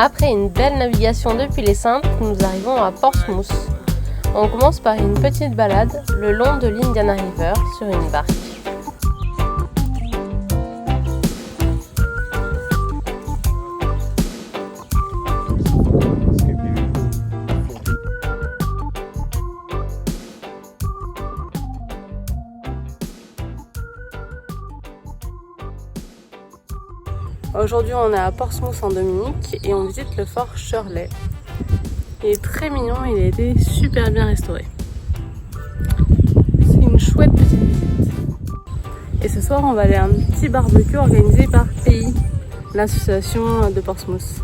Après une belle navigation depuis les Saintes, nous arrivons à Portsmouth. On commence par une petite balade le long de l'Indiana River sur une barque. Aujourd'hui on est à Portsmouth en Dominique et on visite le fort Shirley. Il est très mignon, il a été super bien restauré. C'est une chouette petite visite. Et ce soir on va aller à un petit barbecue organisé par PI, l'association de Portsmouth.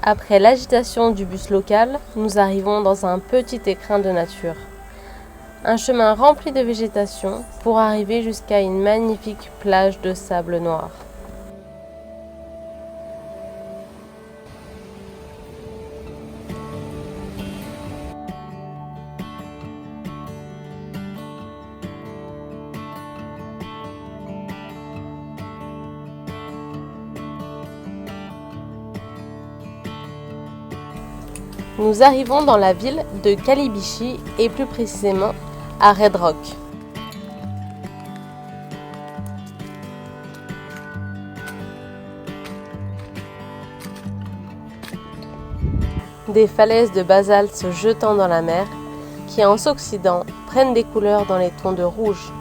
Après l'agitation du bus local, nous arrivons dans un petit écrin de nature. Un chemin rempli de végétation pour arriver jusqu'à une magnifique plage de sable noir. Nous arrivons dans la ville de Calibichy et plus précisément à Red Rock. Des falaises de basalte se jetant dans la mer qui en s'oxydant prennent des couleurs dans les tons de rouge.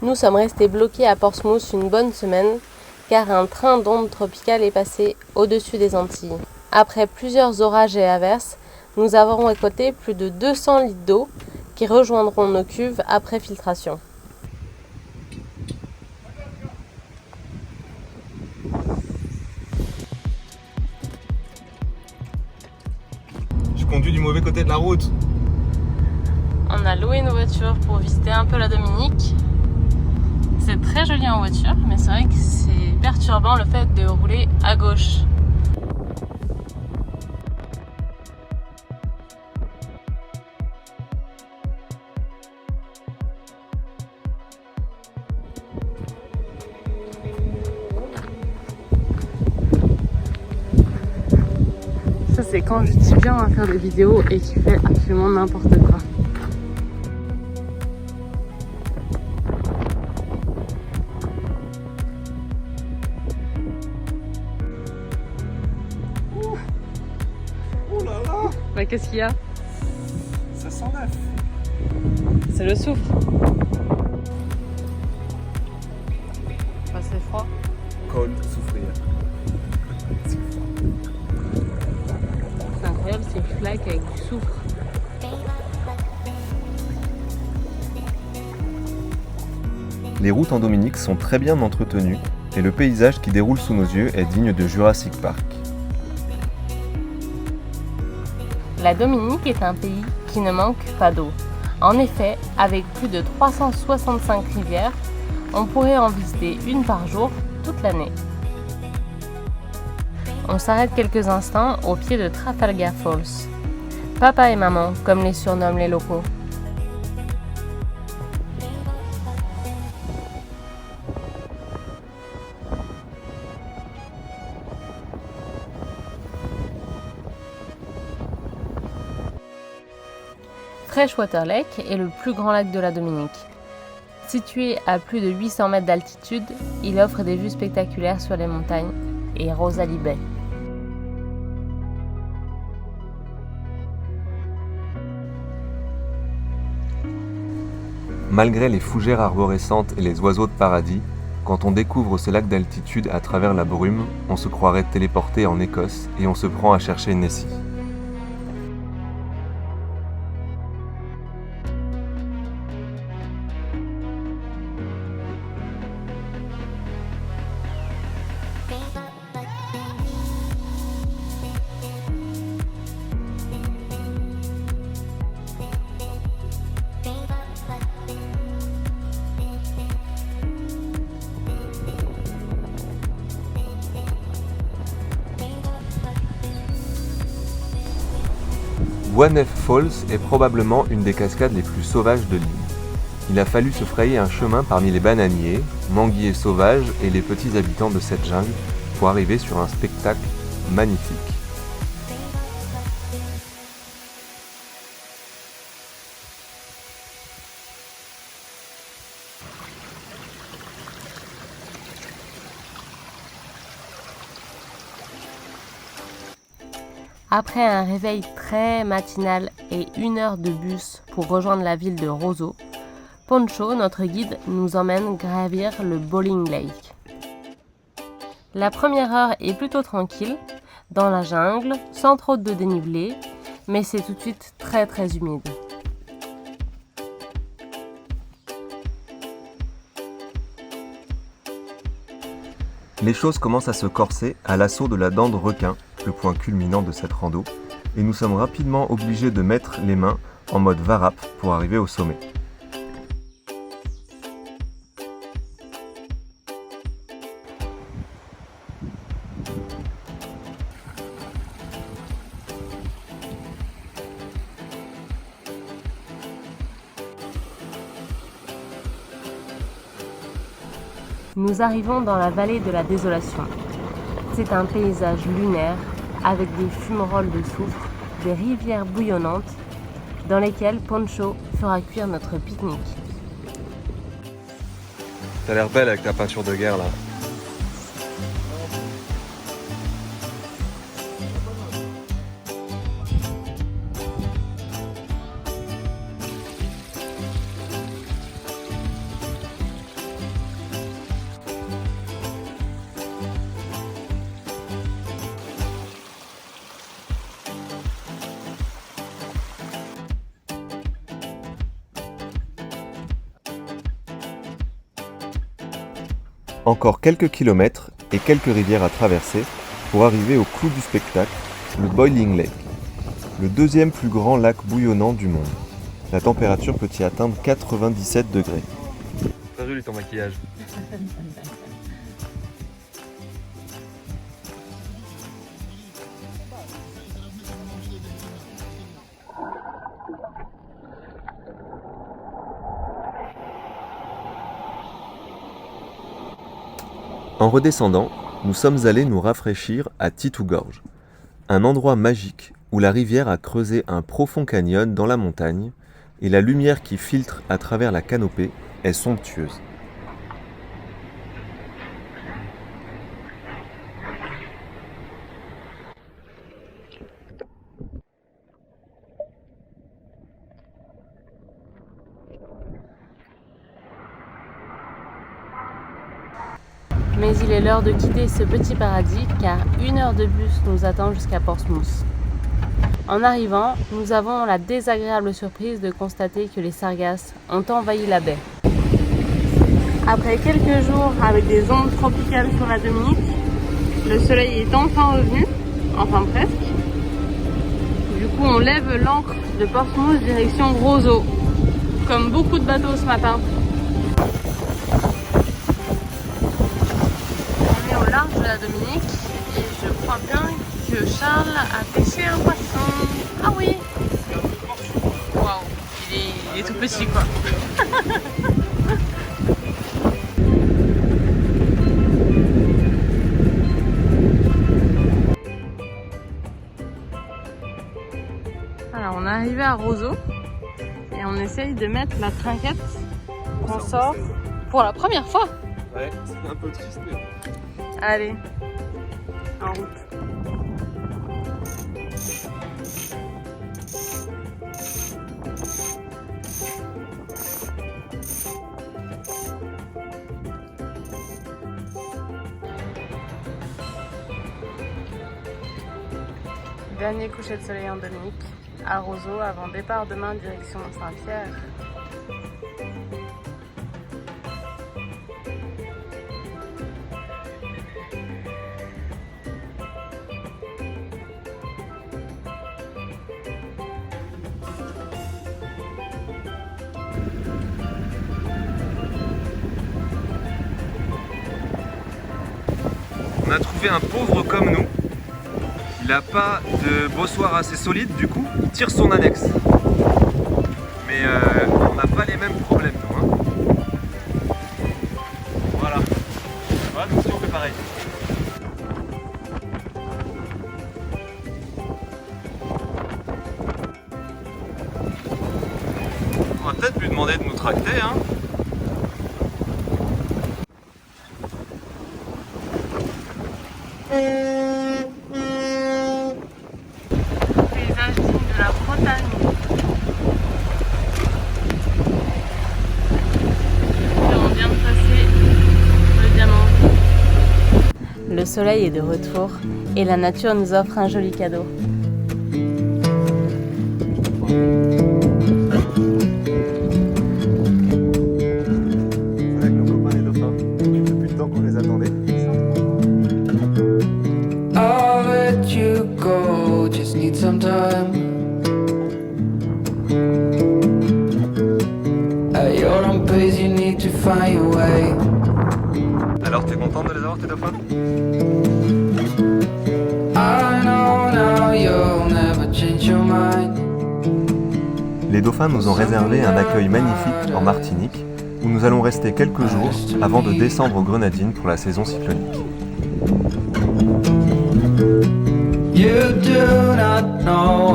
Nous sommes restés bloqués à Portsmouth une bonne semaine car un train d'ondes tropicales est passé au-dessus des Antilles. Après plusieurs orages et averses, nous avons récolté plus de 200 litres d'eau qui rejoindront nos cuves après filtration. Je conduis du mauvais côté de la route. On a loué une voiture pour visiter un peu la Dominique. C'est très joli en voiture, mais c'est vrai que c'est perturbant le fait de rouler à gauche. Ça c'est quand je dis bien à faire des vidéos et qu'il fait absolument n'importe quoi. Bah, qu'est-ce qu'il y a? Ça s'enlève. C'est le soufre. Bah, c'est froid. Cold, souffrir. C'est incroyable ces flaques avec du soufre. Les routes en Dominique sont très bien entretenues et le paysage qui déroule sous nos yeux est digne de Jurassic Park. La Dominique est un pays qui ne manque pas d'eau. En effet, avec plus de 365 rivières, on pourrait en visiter une par jour toute l'année. On s'arrête quelques instants au pied de Trafalgar Falls. Papa et maman, comme les surnomment les locaux. Freshwater Lake est le plus grand lac de la Dominique. Situé à plus de 800 mètres d'altitude, il offre des vues spectaculaires sur les montagnes et Rosalie Bay. Malgré les fougères arborescentes et les oiseaux de paradis, quand on découvre ce lac d'altitude à travers la brume, on se croirait téléporté en Écosse et on se prend à chercher Nessie. Wanef Falls est probablement une des cascades les plus sauvages de l'île. Il a fallu se frayer un chemin parmi les bananiers, manguiers sauvages et les petits habitants de cette jungle pour arriver sur un spectacle magnifique. Après un réveil très matinal et 1 heure de bus pour rejoindre la ville de Roseau, Poncho, notre guide, nous emmène gravir le Bowling Lake. La première heure est plutôt tranquille, dans la jungle, sans trop de dénivelé, mais c'est tout de suite très humide. Les choses commencent à se corser à l'assaut de la dent de requin, le point culminant de cette rando, et nous sommes rapidement obligés de mettre les mains en mode varap pour arriver au sommet. Nous arrivons dans la vallée de la Désolation. C'est un paysage lunaire avec des fumerolles de soufre, des rivières bouillonnantes dans lesquelles Poncho fera cuire notre pique-nique. T'as l'air belle avec ta peinture de guerre là. Encore quelques kilomètres et quelques rivières à traverser pour arriver au clou du spectacle, le Boiling Lake, le deuxième plus grand lac bouillonnant du monde. La température peut y atteindre 97 degrés. Très joli ton maquillage. En redescendant, nous sommes allés nous rafraîchir à Titougorge, un endroit magique où la rivière a creusé un profond canyon dans la montagne et la lumière qui filtre à travers la canopée est somptueuse. Mais il est l'heure de quitter ce petit paradis car 1 heure de bus nous attend jusqu'à Portsmouth. En arrivant, nous avons la désagréable surprise de constater que les sargasses ont envahi la baie. Après quelques jours avec des ondes tropicales sur la Dominique, le soleil est enfin revenu, enfin presque. Du coup, coup, on lève l'ancre de Portsmouth direction Roseau, comme beaucoup de bateaux ce matin. On est au large de la Dominique et je crois bien que Charles a pêché un poisson. Ah oui! Waouh, il est tout petit quoi. Alors on est arrivé à Roseau et on essaye de mettre la trinquette qu'on sort pour la première fois. Ouais, c'est un peu triste mais... Allez, en route. Dernier coucher de soleil en Dominique, à Roseau, avant départ demain direction Saint-Pierre. On a trouvé un pauvre comme nous. Il n'a pas de bossoir assez solide, du coup, il tire son annexe. Mais on n'a pas les mêmes problèmes, nous. Hein. Voilà. Voilà, nous aussi on fait pareil. On va peut-être lui demander de nous tracter, hein. Paysage digne de la Bretagne. On vient de passer le diamant. Le soleil est de retour et la nature nous offre un joli cadeau. Avec nos copains les dauphins, depuis le temps qu'on les attendait. I'll let you go, just need some time. At your own pace, you need to find your way. Alors t'es content de les avoir tes dauphins? I know now you'll never change your mind. Les dauphins nous ont réservé un accueil magnifique en Martinique, où nous allons rester quelques jours avant de descendre aux Grenadines pour la saison cyclonique. You do not know